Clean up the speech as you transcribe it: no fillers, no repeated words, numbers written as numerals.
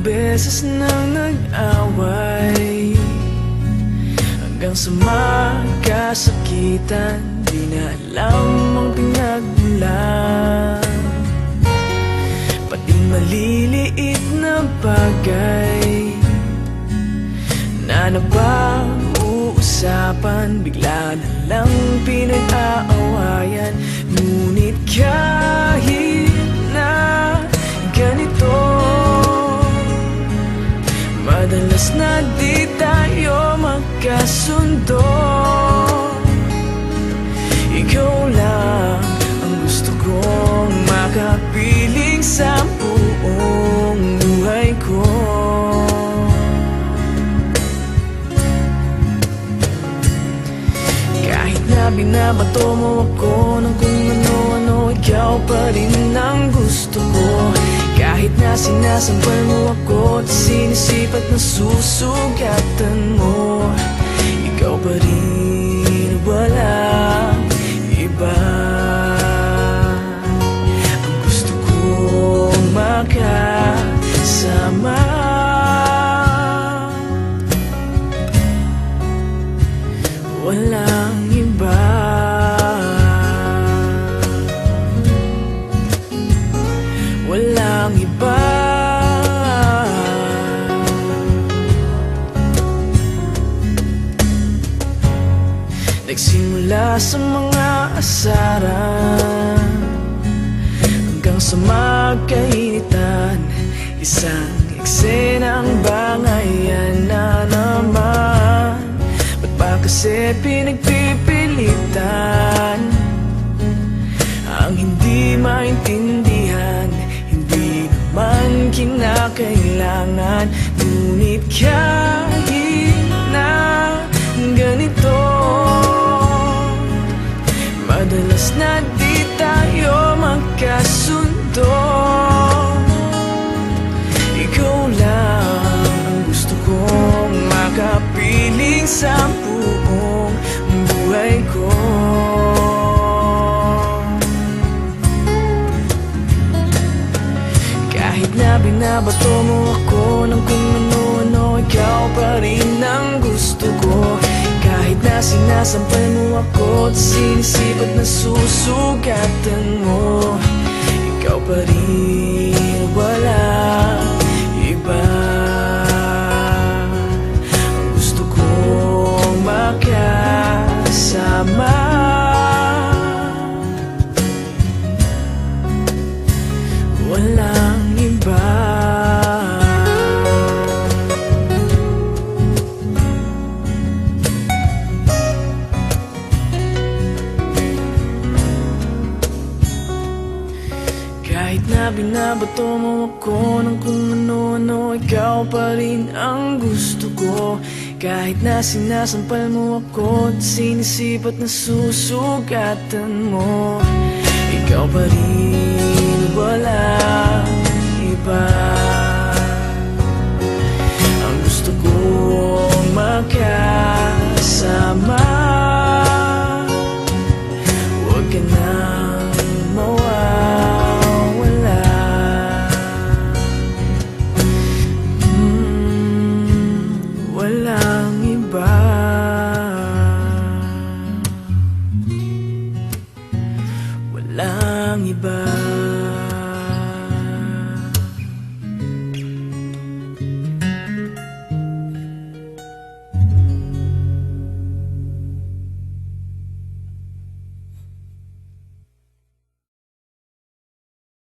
beses nang nag-away, hanggang sa magkasakitan, di na alam ang pinagmulan. Pati maliliit na bagay na napag-uusapan, bigla na lang pinag-aawayan. Ngunit kahit na ganito, madalas na di tayo magkasundo. Ikaw lang ang gusto kong makapiling sa buong buhay ko. Kahit na binabato mo ako ng kung ano-ano, ikaw pa rin ang gusto ko. Kahit na sinasampal mo ako at sinisipat na susugatan mo, ikaw pa rin, walang iba. Ang gusto kong makasama, walang iba. Walang iba. Nagsimula sa mga asaran hanggang sa magkainitan, isang eksenang bangayan na naman. Ba't ba kasi pinagpipilitan ang hindi maintindihan? Hindi naman kinakailangan. Ngunit kahit na ganito, madalas na di tayo magkasundo. Ikaw lang ang gusto kong makapiling sa buong buhay ko. Kahit na binabato mo ako ng kung ano-ano, ikaw pa rin ang gusto ko. Kahit na sinasampal mo ako at sinisipat na susugatan mo, ikaw pa rin, walang iba. Ang gusto kong makasama, walang iba. Kahit na binabato mo ako ng kung ano-ano, ikaw pa rin ang gusto ko. Kahit na sinasampal mo ako at sinisipat na susugatan mo, ikaw pa rin, walang iba. Ang gusto kong makasama, huwag ka nang mawawala. Walang iba. Walang iba.